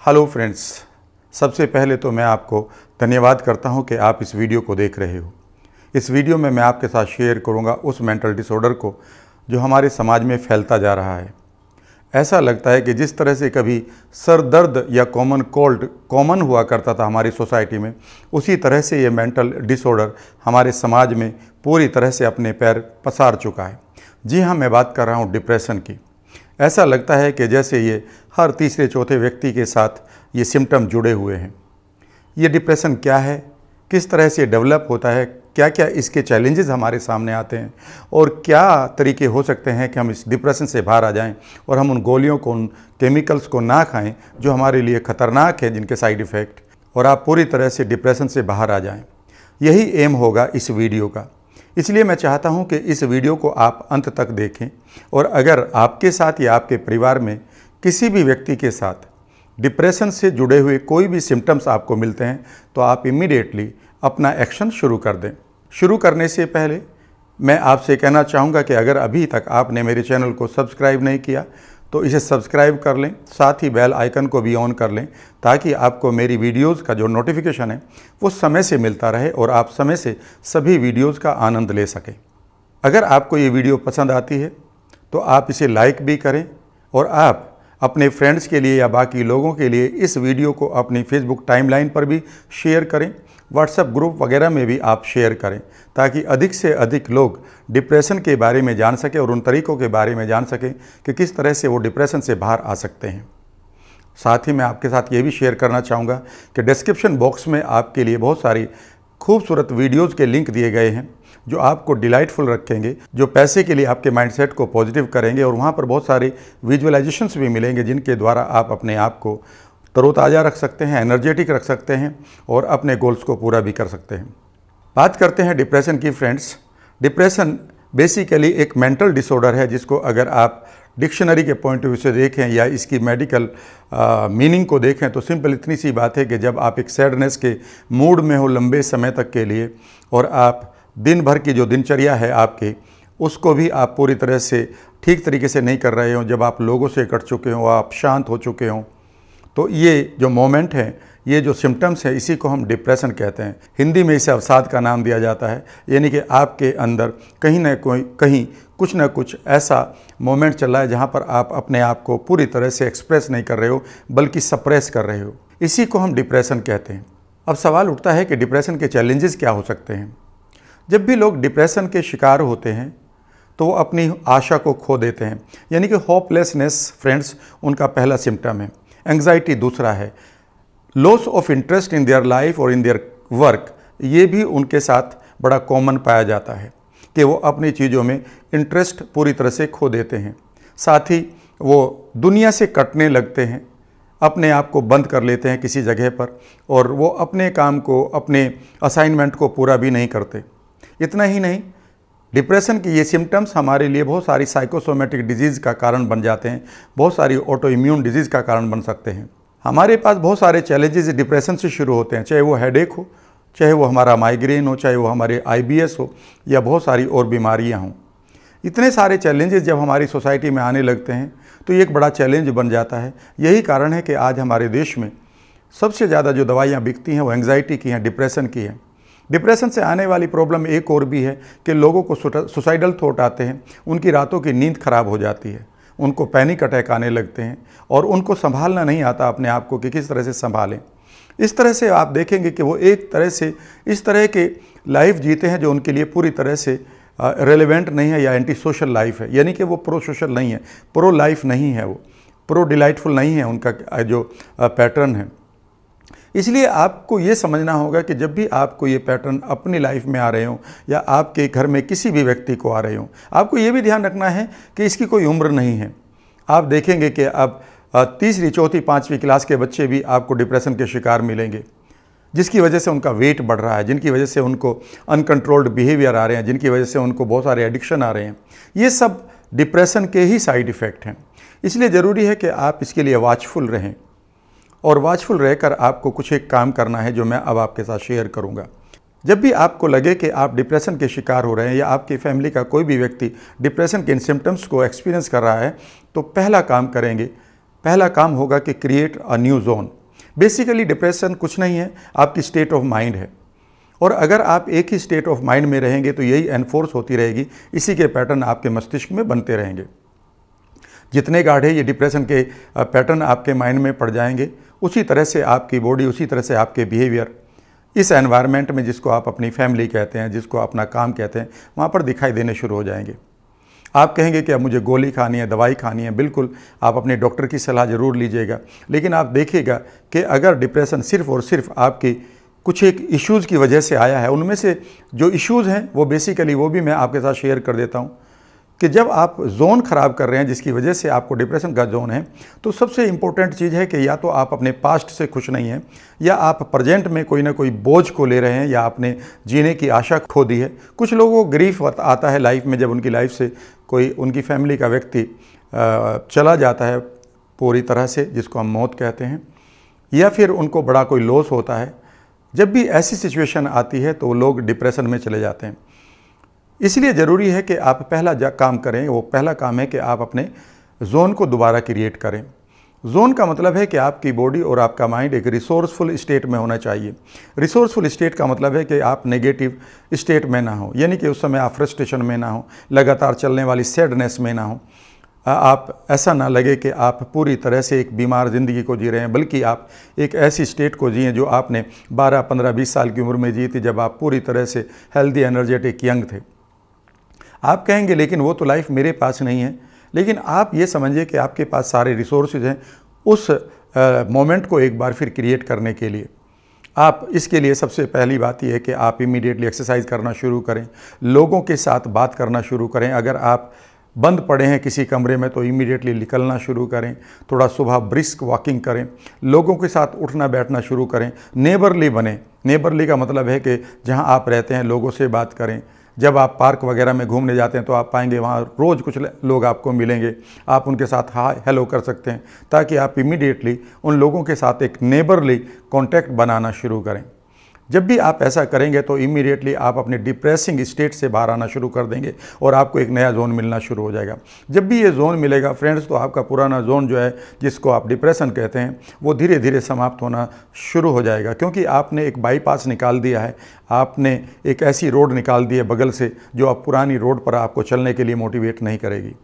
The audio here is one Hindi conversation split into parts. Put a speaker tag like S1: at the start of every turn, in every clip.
S1: हेलो फ्रेंड्स, सबसे पहले तो मैं आपको धन्यवाद करता हूं कि आप इस वीडियो को देख रहे हो। इस वीडियो में मैं आपके साथ शेयर करूंगा उस मेंटल डिसऑर्डर को जो हमारे समाज में फैलता जा रहा है। ऐसा लगता है कि जिस तरह से कभी सर दर्द या कॉमन कोल्ड कॉमन हुआ करता था हमारी सोसाइटी में, उसी तरह से ये मेंटल डिसऑर्डर हमारे समाज में पूरी तरह से अपने पैर पसार चुका है। जी हाँ, मैं बात कर रहा हूँ डिप्रेशन की। ऐसा लगता है कि जैसे ये हर तीसरे चौथे व्यक्ति के साथ ये सिम्टम जुड़े हुए हैं। ये डिप्रेशन क्या है, किस तरह से डेवलप होता है, क्या क्या इसके चैलेंजेस हमारे सामने आते हैं और क्या तरीके हो सकते हैं कि हम इस डिप्रेशन से बाहर आ जाएं और हम उन गोलियों को, उन केमिकल्स को ना खाएं जो हमारे लिए ख़तरनाक है, जिनके साइड इफ़ेक्ट, और आप पूरी तरह से डिप्रेशन से बाहर आ जाएं। यही एम होगा इस वीडियो का। इसलिए मैं चाहता हूं कि इस वीडियो को आप अंत तक देखें और अगर आपके साथ या आपके परिवार में किसी भी व्यक्ति के साथ डिप्रेशन से जुड़े हुए कोई भी सिम्टम्स आपको मिलते हैं तो आप इमीडिएटली अपना एक्शन शुरू कर दें। शुरू करने से पहले मैं आपसे कहना चाहूँगा कि अगर अभी तक आपने मेरे चैनल को सब्सक्राइब नहीं किया तो इसे सब्सक्राइब कर लें, साथ ही बेल आइकन को भी ऑन कर लें ताकि आपको मेरी वीडियोज़ का जो नोटिफिकेशन है वो समय से मिलता रहे और आप समय से सभी वीडियोज़ का आनंद ले सकें। अगर आपको ये वीडियो पसंद आती है तो आप इसे लाइक भी करें और आप अपने फ्रेंड्स के लिए या बाकी लोगों के लिए इस वीडियो को अपनी फेसबुक टाइमलाइन पर भी शेयर करें, व्हाट्सएप ग्रुप वगैरह में भी आप शेयर करें ताकि अधिक से अधिक लोग डिप्रेशन के बारे में जान सकें और उन तरीक़ों के बारे में जान सकें कि किस तरह से वो डिप्रेशन से बाहर आ सकते हैं। साथ ही मैं आपके साथ ये भी शेयर करना चाहूँगा कि डिस्क्रिप्शन बॉक्स में आपके लिए बहुत सारी खूबसूरत वीडियोज़ के लिंक दिए गए हैं जो आपको डिलाइटफुल रखेंगे, जो पैसे के लिए आपके माइंडसेट को पॉजिटिव करेंगे, और वहाँ पर बहुत सारे विजुअलाइजेशंस भी मिलेंगे जिनके द्वारा आप अपने आप को तरोताज़ा रख सकते हैं, एनर्जेटिक रख सकते हैं और अपने गोल्स को पूरा भी कर सकते हैं। बात करते हैं डिप्रेशन की फ्रेंड्स। डिप्रेशन बेसिकली एक मेंटल डिसऑर्डर है जिसको अगर आप डिक्शनरी के पॉइंट ऑफ व्यू से देखें या इसकी मेडिकल मीनिंग को देखें तो सिंपल इतनी सी बात है कि जब आप एक सैडनेस के मूड में हो लंबे समय तक के लिए और आप दिन भर की जो दिनचर्या है आपकी उसको भी आप पूरी तरह से ठीक तरीके से नहीं कर रहे हो, जब आप लोगों से कट चुके हो, आप शांत हो चुके हो, तो ये जो मोमेंट है, ये जो सिम्टम्स है, इसी को हम डिप्रेशन कहते हैं। हिंदी में इसे अवसाद का नाम दिया जाता है, यानी कि आपके अंदर कहीं कुछ ना कुछ ऐसा मोमेंट चल रहा है जहाँ पर आप अपने आप को पूरी तरह से एक्सप्रेस नहीं कर रहे हो बल्कि सप्रेस कर रहे हो। इसी को हम डिप्रेशन कहते हैं। अब सवाल उठता है कि डिप्रेशन के चैलेंजेस क्या हो सकते हैं। जब भी लोग डिप्रेशन के शिकार होते हैं तो वो अपनी आशा को खो देते हैं, यानी कि होपलेसनेस फ्रेंड्स उनका पहला सिम्टम है। एंग्जाइटी दूसरा है। Loss of interest in their life और इन देयर वर्क, ये भी उनके साथ बड़ा कॉमन पाया जाता है कि वो अपनी चीज़ों में इंटरेस्ट पूरी तरह से खो देते हैं। साथ ही वो दुनिया से कटने लगते हैं, अपने आप को बंद कर लेते हैं किसी जगह पर और वो अपने काम को, अपने असाइनमेंट को पूरा भी नहीं करते। इतना ही नहीं, डिप्रेशन के ये सिम्टम्स हमारे लिए बहुत सारी साइकोसोमेटिक डिजीज़ का कारण बन जाते हैं, बहुत सारी ऑटो इम्यून डिजीज़ का कारण बन सकते हैं। हमारे पास बहुत सारे चैलेंजेस डिप्रेशन से शुरू होते हैं, चाहे वो हेडेक हो, चाहे वो हमारा माइग्रेन हो, चाहे वो हमारे IBS हो या बहुत सारी और बीमारियां हों। इतने सारे चैलेंजेस जब हमारी सोसाइटी में आने लगते हैं तो ये एक बड़ा चैलेंज बन जाता है। यही कारण है कि आज हमारे देश में सबसे ज़्यादा जो दवाइयाँ बिकती हैं वो एंग्जाइटी की हैं, डिप्रेशन की हैं। डिप्रेशन से आने वाली प्रॉब्लम एक और भी है कि लोगों को सुसाइडल थॉट आते हैं, उनकी रातों की नींद खराब हो जाती है, उनको पैनिक अटैक आने लगते हैं और उनको संभालना नहीं आता अपने आप को कि किस तरह से संभालें। इस तरह से आप देखेंगे कि वो एक तरह से इस तरह के लाइफ जीते हैं जो उनके लिए पूरी तरह से रेलेवेंट नहीं है या एंटी सोशल लाइफ है, यानी कि वो प्रो सोशल नहीं है, प्रो लाइफ नहीं है, वो प्रो डिलाइटफुल नहीं है उनका जो पैटर्न है। इसलिए आपको ये समझना होगा कि जब भी आपको ये पैटर्न अपनी लाइफ में आ रहे हो या आपके घर में किसी भी व्यक्ति को आ रहे हो, आपको ये भी ध्यान रखना है कि इसकी कोई उम्र नहीं है। आप देखेंगे कि अब तीसरी, चौथी, 5वीं क्लास के बच्चे भी आपको डिप्रेशन के शिकार मिलेंगे, जिसकी वजह से उनका वेट बढ़ रहा है, जिनकी वजह से उनको अनकंट्रोल्ड बिहेवियर आ रहे हैं, जिनकी वजह से उनको बहुत सारे एडिक्शन आ रहे हैं। ये सब डिप्रेशन के ही साइड इफ़ेक्ट हैं। इसलिए ज़रूरी है कि आप इसके लिए वॉचफुल रहें और वॉचफुल रहकर आपको कुछ एक काम करना है जो मैं अब आपके साथ शेयर करूंगा। जब भी आपको लगे कि आप डिप्रेशन के शिकार हो रहे हैं या आपकी फैमिली का कोई भी व्यक्ति डिप्रेशन के इन सिम्टम्स को एक्सपीरियंस कर रहा है तो पहला काम करेंगे पहला काम होगा कि create a new zone. Basically depression कुछ नहीं है, आपकी स्टेट ऑफ माइंड है, और अगर आप एक ही स्टेट ऑफ माइंड में रहेंगे तो यही एनफोर्स होती रहेगी, इसी के पैटर्न आपके मस्तिष्क में बनते रहेंगे। जितने गाढ़े ये डिप्रेशन के पैटर्न आपके माइंड में पड़ जाएंगे, उसी तरह से आपकी बॉडी, उसी तरह से आपके बिहेवियर इस एनवायरनमेंट में, जिसको आप अपनी फैमिली कहते हैं, जिसको अपना काम कहते हैं, वहाँ पर दिखाई देने शुरू हो जाएंगे। आप कहेंगे कि अब मुझे गोली खानी है, दवाई खानी है। बिल्कुल, आप अपने डॉक्टर की सलाह ज़रूर लीजिएगा, लेकिन आप देखिएगा कि अगर डिप्रेशन सिर्फ़ और सिर्फ आपकी कुछ एक इश्यूज़ की वजह से आया है, उनमें से जो इश्यूज़ हैं वो बेसिकली वो भी मैं आपके साथ शेयर कर देता हूँ कि जब आप जोन ख़राब कर रहे हैं जिसकी वजह से आपको डिप्रेशन का जोन है, तो सबसे इम्पोर्टेंट चीज़ है कि या तो आप अपने पास्ट से खुश नहीं हैं, या आप प्रेजेंट में कोई ना कोई बोझ को ले रहे हैं, या आपने जीने की आशा खो दी है। कुछ लोगों को ग्रीफ आता है लाइफ में, जब उनकी लाइफ से कोई उनकी फैमिली का व्यक्ति चला जाता है पूरी तरह से, जिसको हम मौत कहते हैं, या फिर उनको बड़ा कोई लॉस होता है। जब भी ऐसी सिचुएशन आती है तो लोग डिप्रेशन में चले जाते हैं। इसलिए ज़रूरी है कि आप पहला काम करें, वो पहला काम है कि आप अपने जोन को दोबारा क्रिएट करें। जोन का मतलब है कि आपकी बॉडी और आपका माइंड एक रिसोर्सफुल स्टेट में होना चाहिए। रिसोर्सफुल स्टेट का मतलब है कि आप नेगेटिव स्टेट में ना हो, यानी कि उस समय आप फ्रस्ट्रेशन में ना हो, लगातार चलने वाली सैडनेस में ना हो। आप ऐसा ना लगे कि आप पूरी तरह से एक बीमार ज़िंदगी को जी रहे हैं, बल्कि आप एक ऐसी स्टेट को जिए जो आपने 12, 15, 20 साल की उम्र में जी थी, जब आप पूरी तरह से हेल्दी, एनर्जेटिक, यंग थे। आप कहेंगे लेकिन वो तो लाइफ मेरे पास नहीं है, लेकिन आप ये समझिए कि आपके पास सारे रिसोर्सेज हैं उस मोमेंट को एक बार फिर क्रिएट करने के लिए। आप इसके लिए सबसे पहली बात यह है कि आप इमीडिएटली एक्सरसाइज करना शुरू करें, लोगों के साथ बात करना शुरू करें। अगर आप बंद पड़े हैं किसी कमरे में तो इमीडिएटली निकलना शुरू करें, थोड़ा सुबह ब्रिस्क वॉकिंग करें, लोगों के साथ उठना बैठना शुरू करें, नेबरली बने। नेबरली का मतलब है कि जहां आप रहते हैं लोगों से बात करें। जब आप पार्क वगैरह में घूमने जाते हैं तो आप पाएंगे वहाँ रोज़ कुछ लोग आपको मिलेंगे, आप उनके साथ हाय हेलो कर सकते हैं, ताकि आप इमीडिएटली उन लोगों के साथ एक नेबरली कॉन्टैक्ट बनाना शुरू करें। जब भी आप ऐसा करेंगे तो इमीडिएटली आप अपने डिप्रेसिंग स्टेट से बाहर आना शुरू कर देंगे और आपको एक नया जोन मिलना शुरू हो जाएगा। जब भी ये जोन मिलेगा फ्रेंड्स, तो आपका पुराना जोन जो है, जिसको आप डिप्रेशन कहते हैं, वो धीरे धीरे समाप्त होना शुरू हो जाएगा, क्योंकि आपने एक बाईपास निकाल दिया है, आपने एक ऐसी रोड निकाल दी है बगल से जो अब पुरानी रोड पर आपको चलने के लिए मोटिवेट नहीं करेगी।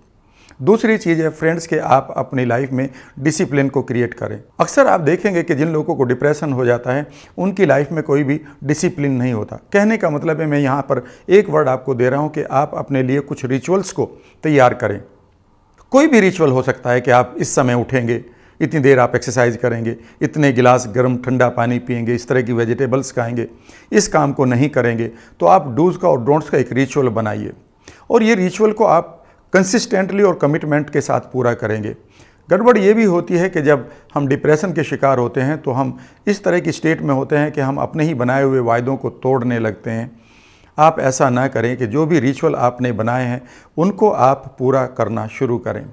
S1: दूसरी चीज़ है फ्रेंड्स कि आप अपनी लाइफ में डिसिप्लिन को क्रिएट करें। अक्सर आप देखेंगे कि जिन लोगों को डिप्रेशन हो जाता है उनकी लाइफ में कोई भी डिसिप्लिन नहीं होता। कहने का मतलब है, मैं यहाँ पर एक वर्ड आपको दे रहा हूँ कि आप अपने लिए कुछ रिचुअल्स को तैयार करें। कोई भी रिचुअल हो सकता है कि आप इस समय उठेंगे, इतनी देर आप एक्सरसाइज करेंगे, इतने गिलास गर्म ठंडा पानी पिएंगे, इस तरह की वेजिटेबल्स खाएंगे, इस काम को नहीं करेंगे, तो आप डूज़ का और डोंट्स का एक रिचुअल बनाइए, और ये रिचुअल को आप कंसिस्टेंटली और कमिटमेंट के साथ पूरा करेंगे। गड़बड़ ये भी होती है कि जब हम डिप्रेशन के शिकार होते हैं तो हम इस तरह की स्टेट में होते हैं कि हम अपने ही बनाए हुए वायदों को तोड़ने लगते हैं। आप ऐसा ना करें कि जो भी रिचुअल आपने बनाए हैं उनको आप पूरा करना शुरू करें।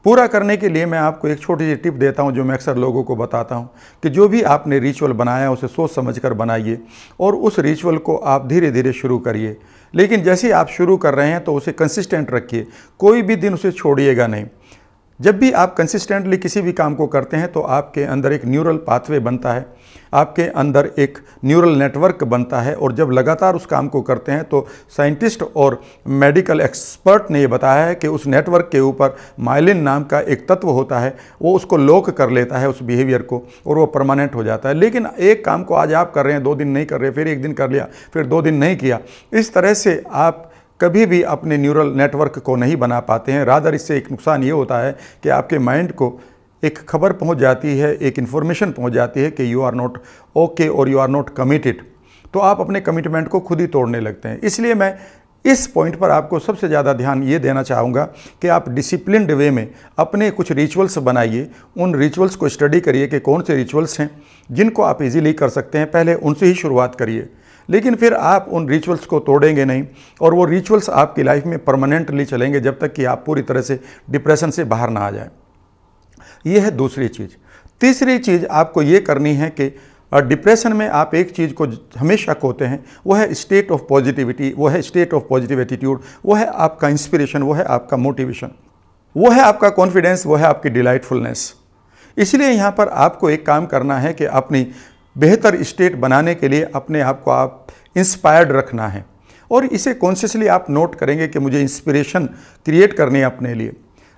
S1: पूरा करने के लिए मैं आपको एक छोटी सी टिप देता हूं, जो मैं अक्सर लोगों को बताता हूं कि जो भी आपने रिचुअल बनाया उसे सोच समझकर बनाइए, और उस रिचुअल को आप धीरे धीरे शुरू करिए। लेकिन जैसे ही आप शुरू कर रहे हैं तो उसे कंसिस्टेंट रखिए, कोई भी दिन उसे छोड़िएगा नहीं। जब भी आप कंसिस्टेंटली किसी भी काम को करते हैं तो आपके अंदर एक न्यूरल पाथवे बनता है, आपके अंदर एक न्यूरल नेटवर्क बनता है, और जब लगातार उस काम को करते हैं तो साइंटिस्ट और मेडिकल एक्सपर्ट ने ये बताया है कि उस नेटवर्क के ऊपर माइलिन नाम का एक तत्व होता है, वो उसको लॉक कर लेता है उस बिहेवियर को, और वो परमानेंट हो जाता है। लेकिन एक काम को आज आप कर रहे हैं, 2 दिन नहीं कर रहे, फिर 1 दिन कर लिया, फिर 2 दिन नहीं किया, इस तरह से आप कभी भी अपने न्यूरल नेटवर्क को नहीं बना पाते हैं। रादर इससे एक नुकसान ये होता है कि आपके माइंड को एक खबर पहुंच जाती है, एक इन्फॉर्मेशन पहुंच जाती है कि यू आर नॉट ओके और यू आर नॉट कमिटेड, तो आप अपने कमिटमेंट को खुद ही तोड़ने लगते हैं। इसलिए मैं इस पॉइंट पर आपको सबसे ज़्यादा ध्यान ये देना चाहूँगा कि आप डिसिप्लिन्ड वे में अपने कुछ रिचुअल्स बनाइए। उन रिचुअल्स को स्टडी करिए कि कौन से रिचुअल्स हैं जिनको आप इजीली कर सकते हैं, पहले उनसे ही शुरुआत करिए। लेकिन फिर आप उन रिचुअल्स को तोड़ेंगे नहीं, और वो रिचुअल्स आपकी लाइफ में परमानेंटली चलेंगे जब तक कि आप पूरी तरह से डिप्रेशन से बाहर ना आ जाए। ये है दूसरी चीज़। तीसरी चीज़ आपको ये करनी है कि डिप्रेशन में आप एक चीज़ को हमेशा खोते हैं, वो है स्टेट ऑफ पॉजिटिविटी, वो है स्टेट ऑफ पॉजिटिव एटीट्यूड, वो है आपका इंस्पिरेशन, वो है आपका मोटिवेशन। वो है आपका कॉन्फिडेंस, वो है आपकी डिलाइटफुलनेस। इसलिए यहाँ पर आपको एक काम करना है कि अपनी बेहतर स्टेट बनाने के लिए अपने आप को आप इंस्पायर्ड रखना है, और इसे कॉन्शियसली आप नोट करेंगे कि मुझे इंस्पिरेशन क्रिएट करनी है अपने लिए।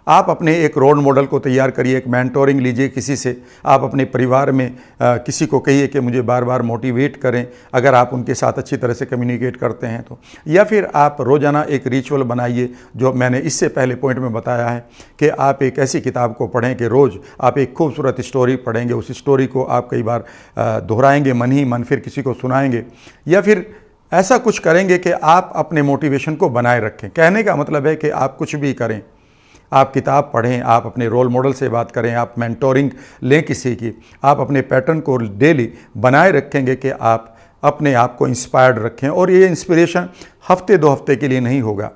S1: आप अपने एक रोल मॉडल को तैयार करिए, एक मेंटोरिंग लीजिए किसी से। आप अपने परिवार में किसी को कहिए कि मुझे बार बार मोटिवेट करें, अगर आप उनके साथ अच्छी तरह से कम्युनिकेट करते हैं तो। या फिर आप रोज़ाना एक रिचुअल बनाइए, जो मैंने इससे पहले पॉइंट में बताया है कि आप एक ऐसी किताब को पढ़ें कि रोज़ आप एक खूबसूरत स्टोरी पढ़ेंगे, उस स्टोरी को आप कई बार दोहराएंगे मन ही मन, फिर किसी को सुनाएंगे, या फिर ऐसा कुछ करेंगे कि आप अपने मोटिवेशन को बनाए रखें। कहने का मतलब है कि आप कुछ भी करें, आप किताब पढ़ें, आप अपने रोल मॉडल से बात करें, आप मेंटोरिंग लें किसी की, आप अपने पैटर्न को डेली बनाए रखेंगे कि आप अपने आप को इंस्पायर्ड रखें। और ये इंस्पिरेशन हफ्ते 2 हफ्ते के लिए नहीं होगा।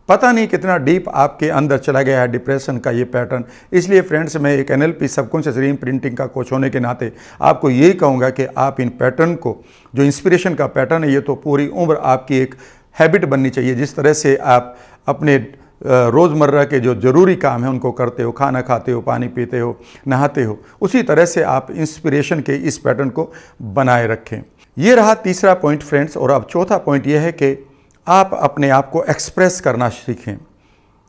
S1: पता नहीं कितना डीप आपके अंदर चला गया है डिप्रेशन का ये पैटर्न। इसलिए फ्रेंड्स, मैं एक NLP सबकॉन्शियस रीइम्प्रिंटिंग का कोच होने के नाते आपको यही कहूँगा कि आप इन पैटर्न को, जो इंस्पिरेशन का पैटर्न है, ये तो पूरी उम्र आपकी एक हैबिट बननी चाहिए। जिस तरह से आप अपने रोज़मर्रा के जो ज़रूरी काम हैं उनको करते हो, खाना खाते हो, पानी पीते हो, नहाते हो, उसी तरह से आप इंस्पिरेशन के इस पैटर्न को बनाए रखें। ये रहा तीसरा पॉइंट फ्रेंड्स। और अब चौथा पॉइंट ये है कि आप अपने आप को एक्सप्रेस करना सीखें।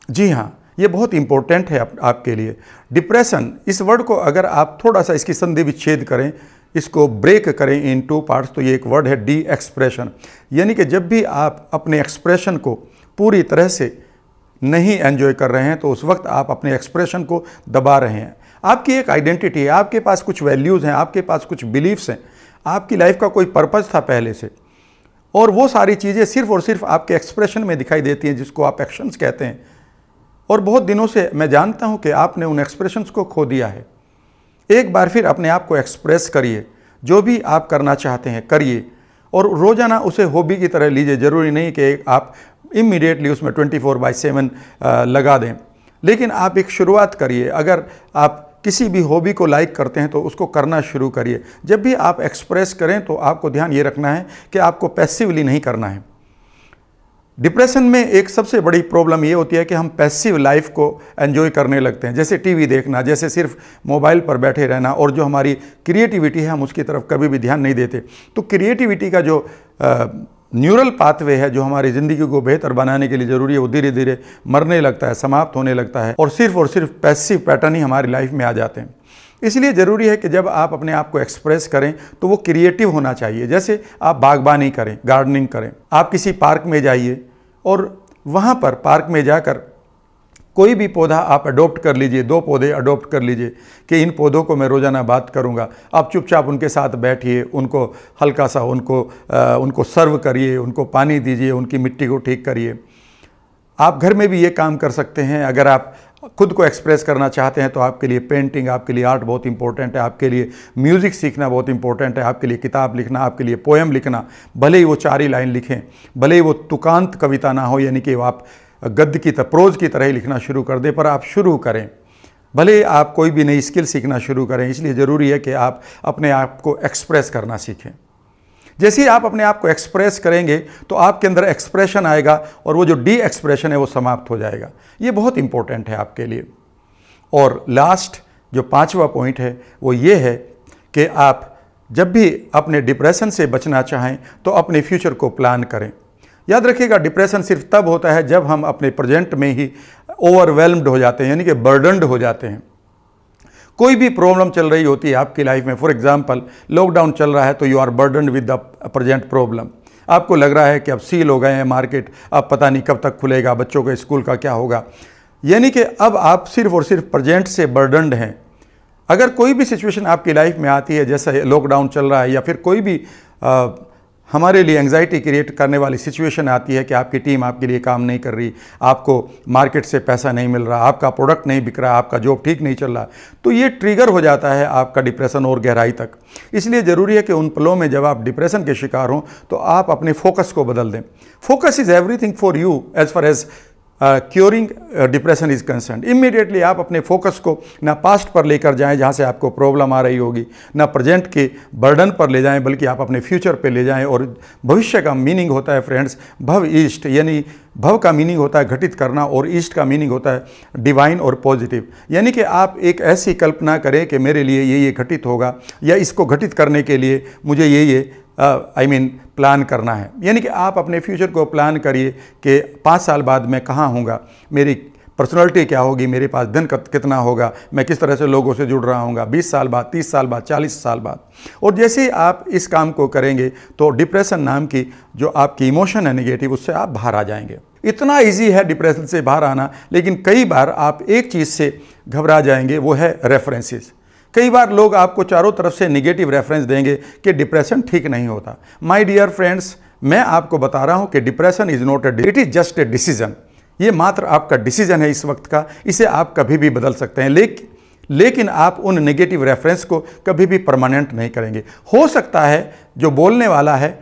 S1: जी हाँ, ये बहुत इंपॉर्टेंट है आपके लिए। डिप्रेशन, इस वर्ड को अगर आप थोड़ा सा इसकी संधि विच्छेद करें, इसको ब्रेक करें इन 2 पार्ट्स, तो ये एक वर्ड है डी एक्सप्रेशन। यानी कि जब भी आप अपने एक्सप्रेशन को पूरी तरह से नहीं एंजॉय कर रहे हैं, तो उस वक्त आप अपने एक्सप्रेशन को दबा रहे हैं। आपकी एक आइडेंटिटी है, आपके पास कुछ वैल्यूज़ हैं, आपके पास कुछ बिलीफ्स हैं, आपकी लाइफ का कोई पर्पज़ था पहले से, और वो सारी चीज़ें सिर्फ़ और सिर्फ आपके एक्सप्रेशन में दिखाई देती हैं, जिसको आप एक्शंस कहते हैं। और बहुत दिनों से मैं जानता हूं कि आपने उन एक्सप्रेशंस को खो दिया है। एक बार फिर अपने आप को एक्सप्रेस करिए, जो भी आप करना चाहते हैं करिए, और रोज़ाना उसे हॉबी की तरह लीजिए। ज़रूरी नहीं कि आप इमीडिएटली उसमें 24/7 लगा दें, लेकिन आप एक शुरुआत करिए। अगर आप किसी भी हॉबी को लाइक करते हैं तो उसको करना शुरू करिए। जब भी आप एक्सप्रेस करें तो आपको ध्यान ये रखना है कि आपको पैसिवली नहीं करना है। डिप्रेशन में एक सबसे बड़ी प्रॉब्लम ये होती है कि हम पैसिव लाइफ को एंजॉय करने लगते हैं, जैसे टीवी देखना, जैसे सिर्फ मोबाइल पर बैठे रहना, और जो हमारी क्रिएटिविटी है हम उसकी तरफ कभी भी ध्यान नहीं देते। तो क्रिएटिविटी का जो न्यूरल पाथवे है, जो हमारी ज़िंदगी को बेहतर बनाने के लिए ज़रूरी है, वो धीरे धीरे मरने लगता है, समाप्त होने लगता है, और सिर्फ पैसिव पैटर्न ही हमारी लाइफ में आ जाते हैं। इसलिए ज़रूरी है कि जब आप अपने आप को एक्सप्रेस करें तो वो क्रिएटिव होना चाहिए। जैसे आप बागबानी करें, गार्डनिंग करें, आप किसी पार्क में जाइए और वहाँ पर पार्क में जाकर कोई भी पौधा आप अडॉप्ट कर लीजिए, 2 पौधे अडॉप्ट कर लीजिए कि इन पौधों को मैं रोज़ाना बात करूँगा। आप चुपचाप उनके साथ बैठिए, उनको हल्का सा उनको सर्व करिए, उनको पानी दीजिए, उनकी मिट्टी को ठीक करिए। आप घर में भी ये काम कर सकते हैं। अगर आप खुद को एक्सप्रेस करना चाहते हैं तो आपके लिए पेंटिंग, आपके लिए आर्ट बहुत इंपॉर्टेंट है, आपके लिए म्यूज़िक सीखना बहुत इंपॉर्टेंट है, आपके लिए किताब लिखना, आपके लिए पोएम लिखना, भले ही वो 4 ही लाइन लिखें, भले ही वो तुकांत कविता ना हो, यानी कि वो आप गद्य की प्रोज की तरह ही लिखना शुरू कर दें, पर आप शुरू करें। भले आप कोई भी नई स्किल सीखना शुरू करें, इसलिए ज़रूरी है कि आप अपने आप को एक्सप्रेस करना सीखें। जैसे ही आप अपने आप को एक्सप्रेस करेंगे तो आपके अंदर एक्सप्रेशन आएगा, और वो जो डी एक्सप्रेशन है वो समाप्त हो जाएगा। ये बहुत इंपॉर्टेंट है आपके लिए। और लास्ट जो 5वां पॉइंट है वो ये है कि आप जब भी अपने डिप्रेशन से बचना चाहें तो अपने फ्यूचर को प्लान करें। याद रखिएगा, डिप्रेशन सिर्फ तब होता है जब हम अपने प्रेजेंट में ही ओवरवेल्म्ड हो जाते हैं, यानी कि बर्डनड हो जाते हैं। कोई भी प्रॉब्लम चल रही होती है आपकी लाइफ में, फॉर एग्जांपल लॉकडाउन चल रहा है तो you are burdened with the present problem. आपको लग रहा है कि अब सील हो गए हैं मार्केट, अब पता नहीं कब तक खुलेगा, बच्चों के स्कूल का क्या होगा, यानी कि अब आप सिर्फ और सिर्फ प्रेजेंट से बर्डनड हैं। अगर कोई भी सिचुएशन आपकी लाइफ में आती है, जैसे लॉकडाउन चल रहा है, या फिर कोई भी हमारे लिए एंग्जाइटी क्रिएट करने वाली सिचुएशन आती है कि आपकी टीम आपके लिए काम नहीं कर रही, आपको मार्केट से पैसा नहीं मिल रहा, आपका प्रोडक्ट नहीं बिक रहा, आपका जॉब ठीक नहीं चल रहा, तो ये ट्रिगर हो जाता है आपका डिप्रेशन और गहराई तक। इसलिए ज़रूरी है कि उन पलों में जब आप डिप्रेशन के शिकार हों तो आप अपने फोकस को बदल दें। Focus is everything for you as far as curing depression is concern. Immediately आप अपने फोकस को ना पास्ट पर लेकर जाएं जहां से आपको प्रॉब्लम आ रही होगी, ना प्रेजेंट के बर्डन पर ले जाएं, बल्कि आप अपने फ्यूचर पे ले जाएं। और भविष्य का मीनिंग होता है फ्रेंड्स भव ईस्ट, यानी भव का मीनिंग होता है घटित करना और ईस्ट का मीनिंग होता है डिवाइन और पॉजिटिव। यानी कि आप एक ऐसी कल्पना करें कि मेरे लिए ये घटित होगा, या इसको घटित करने के लिए मुझे ये प्लान करना है। यानी कि आप अपने फ्यूचर को प्लान करिए कि 5 साल बाद मैं कहाँ हूँगा, मेरी पर्सनालिटी क्या होगी, मेरे पास धन कितना होगा, मैं किस तरह से लोगों से जुड़ रहा हूँगा 20 साल बाद, 30 साल बाद, 40 साल बाद। और जैसे ही आप इस काम को करेंगे तो डिप्रेशन नाम की जो आपकी इमोशन है नेगेटिव, उससे आप बाहर आ जाएंगे। इतना ईजी है डिप्रेशन से बाहर आना, लेकिन कई बार आप एक चीज़ से घबरा जाएंगे, वो है रेफरेंसेस। कई बार लोग आपको चारों तरफ से निगेटिव रेफरेंस देंगे कि डिप्रेशन ठीक नहीं होता। माय डियर फ्रेंड्स, मैं आपको बता रहा हूं कि depression is not it is just a decision. ये मात्र आपका डिसीजन है इस वक्त का, इसे आप कभी भी बदल सकते हैं। लेकिन आप उन नेगेटिव रेफरेंस को कभी भी परमानेंट नहीं करेंगे। हो सकता है जो बोलने वाला है,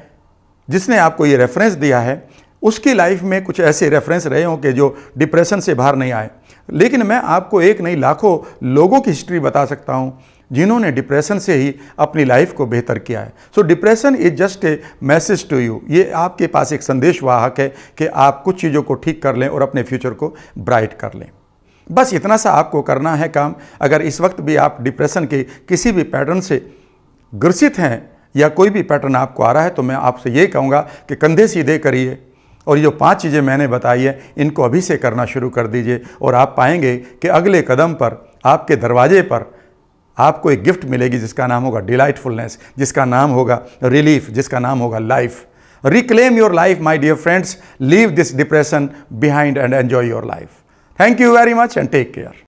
S1: जिसने आपको ये रेफरेंस दिया है, उसकी लाइफ में कुछ ऐसे रेफरेंस रहे हों कि जो डिप्रेशन से बाहर नहीं आए, लेकिन मैं आपको एक नहीं लाखों लोगों की हिस्ट्री बता सकता हूं जिन्होंने डिप्रेशन से ही अपनी लाइफ को बेहतर किया है। So depression is just a message to you. ये आपके पास एक संदेश वाहक है कि आप कुछ चीज़ों को ठीक कर लें और अपने फ्यूचर को ब्राइट कर लें। बस इतना सा आपको करना है काम। अगर इस वक्त भी आप डिप्रेशन के किसी भी पैटर्न से ग्रसित हैं या कोई भी पैटर्न आपको आ रहा है, तो मैं आपसे ये कहूँगा कि कंधे सीधे करिए और ये जो 5 चीज़ें मैंने बताई है, इनको अभी से करना शुरू कर दीजिए और आप पाएंगे कि अगले कदम पर आपके दरवाजे पर आपको एक गिफ्ट मिलेगी जिसका नाम होगा डिलाइटफुलनेस, जिसका नाम होगा रिलीफ, जिसका नाम होगा life. Reclaim your life my dear friends, leave this depression behind and enjoy your life. Thank you very much and take care.